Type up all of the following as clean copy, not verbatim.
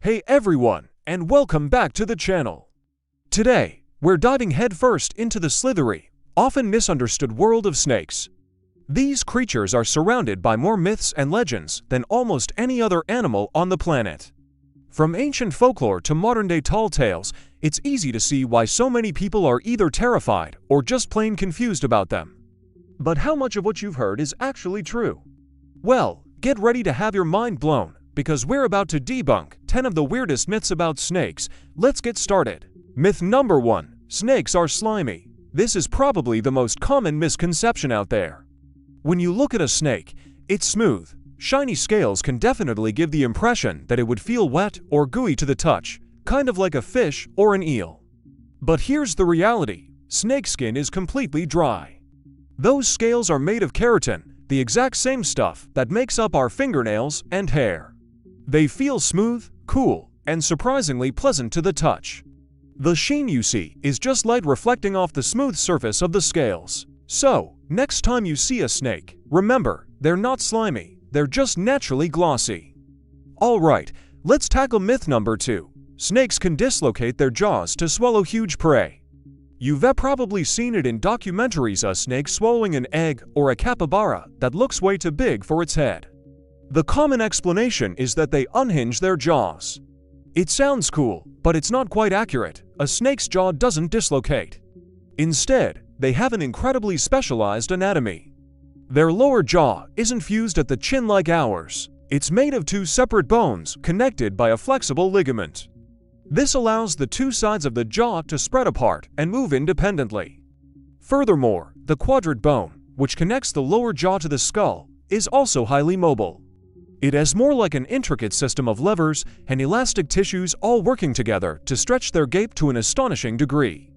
Hey everyone, and welcome back to the channel. Today, we're diving headfirst into the slithery, often misunderstood world of snakes. These creatures are surrounded by more myths and legends than almost any other animal on the planet. From ancient folklore to modern-day tall tales, it's easy to see why so many people are either terrified or just plain confused about them. But how much of what you've heard is actually true? Well, get ready to have your mind blown, because we're about to debunk 10 of the weirdest myths about snakes. Let's get started. Myth number 1. Snakes are slimy. This is probably the most common misconception out there. When you look at a snake, it's smooth. Shiny scales can definitely give the impression that it would feel wet or gooey to the touch, kind of like a fish or an eel. But here's the reality. Snake skin is completely dry. Those scales are made of keratin, the exact same stuff that makes up our fingernails and hair. They feel smooth, cool, and surprisingly pleasant to the touch. The sheen you see is just light reflecting off the smooth surface of the scales. So, next time you see a snake, remember, they're not slimy, they're just naturally glossy. Alright, let's tackle myth number 2. Snakes can dislocate their jaws to swallow huge prey. You've probably seen it in documentaries, a snake swallowing an egg or a capybara that looks way too big for its head. The common explanation is that they unhinge their jaws. It sounds cool, but it's not quite accurate. A snake's jaw doesn't dislocate. Instead, they have an incredibly specialized anatomy. Their lower jaw isn't fused at the chin like ours. It's made of 2 separate bones connected by a flexible ligament. This allows the 2 sides of the jaw to spread apart and move independently. Furthermore, the quadrant bone, which connects the lower jaw to the skull, is also highly mobile. It is more like an intricate system of levers and elastic tissues all working together to stretch their gape to an astonishing degree.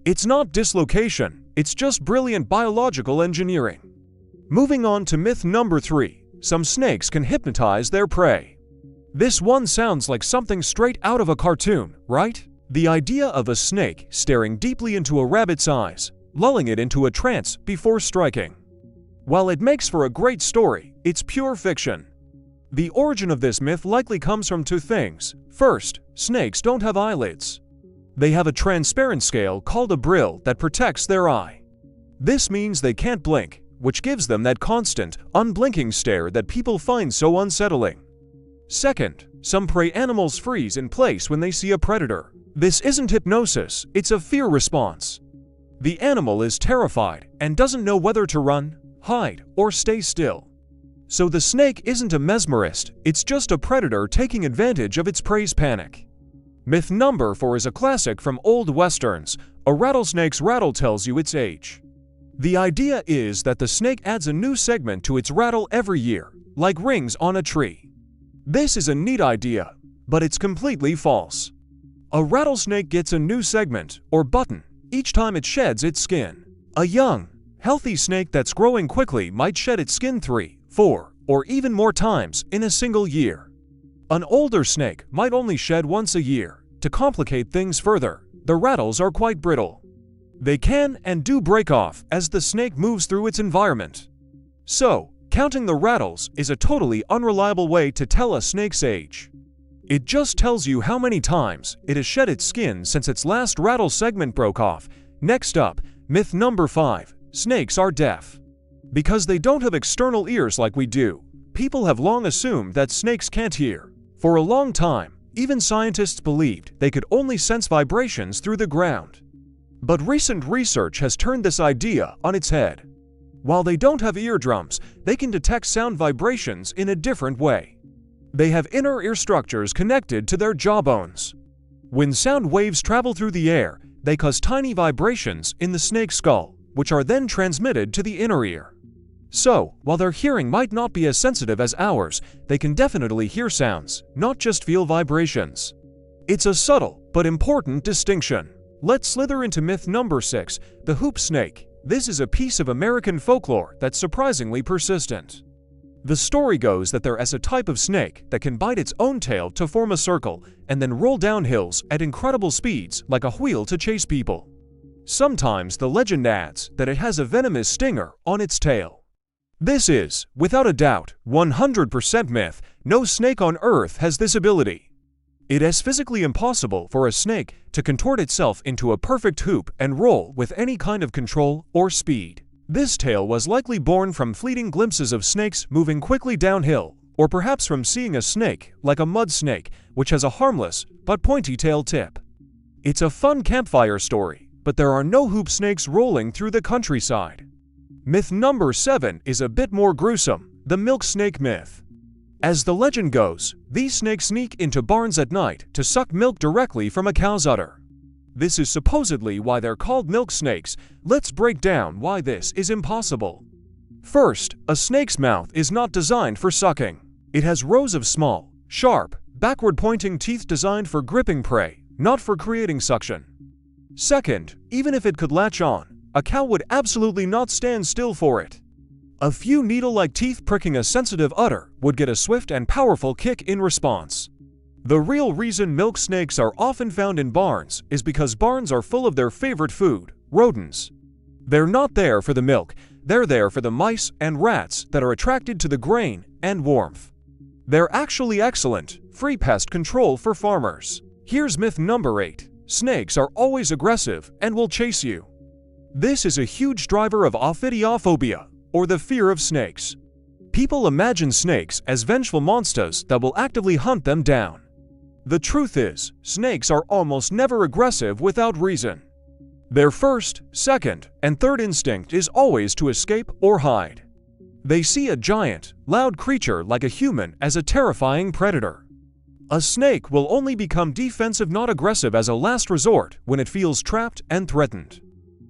It's not dislocation, it's just brilliant biological engineering. Moving on to myth number 3. Some snakes can hypnotize their prey. This one sounds like something straight out of a cartoon, right? The idea of a snake staring deeply into a rabbit's eyes, lulling it into a trance before striking. While it makes for a great story, it's pure fiction. The origin of this myth likely comes from 2 things. First, snakes don't have eyelids. They have a transparent scale called a brill that protects their eye. This means they can't blink, which gives them that constant, unblinking stare that people find so unsettling. Second, some prey animals freeze in place when they see a predator. This isn't hypnosis, it's a fear response. The animal is terrified and doesn't know whether to run, hide, or stay still. So the snake isn't a mesmerist, it's just a predator taking advantage of its prey's panic. Myth number 4 is a classic from old westerns. A rattlesnake's rattle tells you its age. The idea is that the snake adds a new segment to its rattle every year, like rings on a tree. This is a neat idea, but it's completely false. A rattlesnake gets a new segment, or button, each time it sheds its skin. A young, healthy snake that's growing quickly might shed its skin 3, 4, or even more times in a single year. An older snake might only shed once a year. To complicate things further, the rattles are quite brittle. They can and do break off as the snake moves through its environment. So, counting the rattles is a totally unreliable way to tell a snake's age. It just tells you how many times it has shed its skin since its last rattle segment broke off. Next up, myth number 5. Snakes are deaf. Because they don't have external ears like we do, people have long assumed that snakes can't hear. For a long time, even scientists believed they could only sense vibrations through the ground. But recent research has turned this idea on its head. While they don't have eardrums, they can detect sound vibrations in a different way. They have inner ear structures connected to their jawbones. When sound waves travel through the air, they cause tiny vibrations in the snake's skull, which are then transmitted to the inner ear. So, while their hearing might not be as sensitive as ours, they can definitely hear sounds, not just feel vibrations. It's a subtle but important distinction. Let's slither into myth number 6, the hoop snake. This is a piece of American folklore that's surprisingly persistent. The story goes that there is a type of snake that can bite its own tail to form a circle and then roll down hills at incredible speeds like a wheel to chase people. Sometimes the legend adds that it has a venomous stinger on its tail. This is, without a doubt, 100% myth. No snake on Earth has this ability. It is physically impossible for a snake to contort itself into a perfect hoop and roll with any kind of control or speed. This tale was likely born from fleeting glimpses of snakes moving quickly downhill, or perhaps from seeing a snake, like a mud snake, which has a harmless but pointy tail tip. It's a fun campfire story, but there are no hoop snakes rolling through the countryside. Myth number 7 is a bit more gruesome, the milk snake myth. As the legend goes, these snakes sneak into barns at night to suck milk directly from a cow's udder. This is supposedly why they're called milk snakes. Let's break down why this is impossible. First, a snake's mouth is not designed for sucking. It has rows of small, sharp, backward-pointing teeth designed for gripping prey, not for creating suction. Second, even if it could latch on, a cow would absolutely not stand still for it. A few needle-like teeth pricking a sensitive udder would get a swift and powerful kick in response. The real reason milk snakes are often found in barns is because barns are full of their favorite food, rodents. They're not there for the milk, they're there for the mice and rats that are attracted to the grain and warmth. They're actually excellent, free pest control for farmers. Here's myth number 8. Snakes are always aggressive and will chase you. This is a huge driver of ophidiophobia, or the fear of snakes. People imagine snakes as vengeful monsters that will actively hunt them down. The truth is, snakes are almost never aggressive without reason. Their first, second, and third instinct is always to escape or hide. They see a giant, loud creature like a human as a terrifying predator. A snake will only become defensive, not aggressive, as a last resort when it feels trapped and threatened.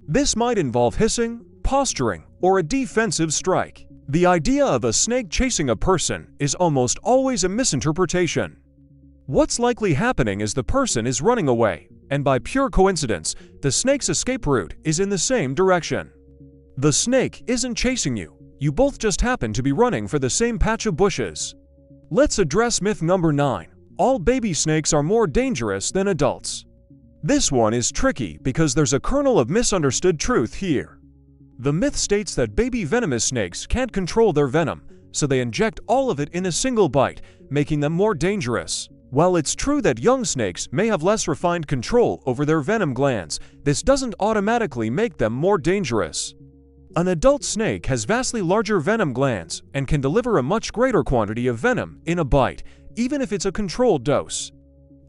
This might involve hissing, posturing, or a defensive strike. The idea of a snake chasing a person is almost always a misinterpretation. What's likely happening is the person is running away, and by pure coincidence, the snake's escape route is in the same direction. The snake isn't chasing you, you both just happen to be running for the same patch of bushes. Let's address myth number 9. All baby snakes are more dangerous than adults. This one is tricky because there's a kernel of misunderstood truth here. The myth states that baby venomous snakes can't control their venom, so they inject all of it in a single bite, making them more dangerous. While it's true that young snakes may have less refined control over their venom glands, this doesn't automatically make them more dangerous. An adult snake has vastly larger venom glands and can deliver a much greater quantity of venom in a bite, even if it's a controlled dose.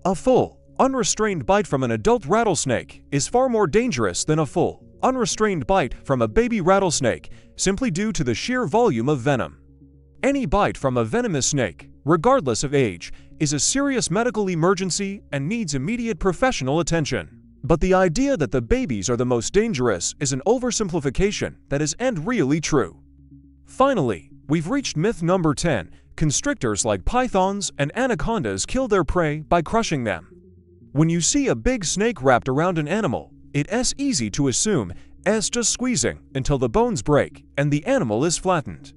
A full, unrestrained bite from an adult rattlesnake is far more dangerous than a full, unrestrained bite from a baby rattlesnake, simply due to the sheer volume of venom. Any bite from a venomous snake, regardless of age, is a serious medical emergency and needs immediate professional attention. But the idea that the babies are the most dangerous is an oversimplification that isn't really true. Finally, we've reached myth number 10. Constrictors like pythons and anacondas kill their prey by crushing them. When you see a big snake wrapped around an animal, it's easy to assume it's just squeezing until the bones break and the animal is flattened.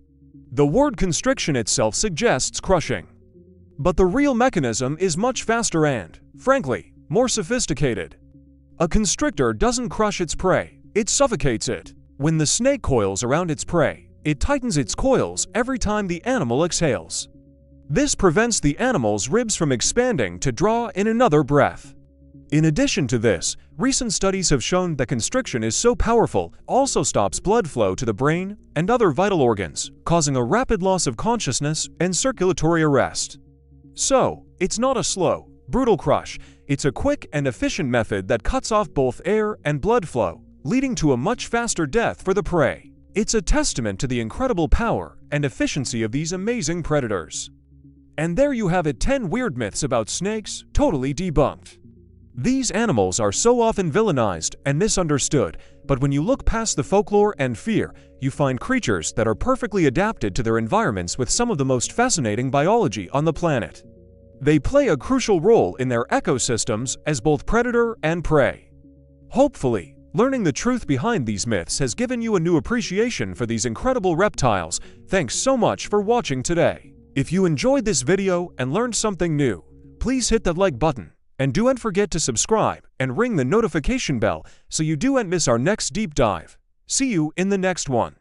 The word constriction itself suggests crushing. But the real mechanism is much faster and, frankly, more sophisticated. A constrictor doesn't crush its prey, it suffocates it. When the snake coils around its prey, it tightens its coils every time the animal exhales. This prevents the animal's ribs from expanding to draw in another breath. In addition to this, recent studies have shown that constriction is so powerful also stops blood flow to the brain and other vital organs, causing a rapid loss of consciousness and circulatory arrest. So, it's not a slow, brutal crush, it's a quick and efficient method that cuts off both air and blood flow, leading to a much faster death for the prey. It's a testament to the incredible power and efficiency of these amazing predators. And there you have it, 10 weird myths about snakes, totally debunked. These animals are so often villainized and misunderstood, but when you look past the folklore and fear, you find creatures that are perfectly adapted to their environments with some of the most fascinating biology on the planet. They play a crucial role in their ecosystems as both predator and prey. Hopefully, learning the truth behind these myths has given you a new appreciation for these incredible reptiles. Thanks so much for watching today. If you enjoyed this video and learned something new, please hit that like button, and don't forget to subscribe and ring the notification bell so you don't miss our next deep dive. See you in the next one.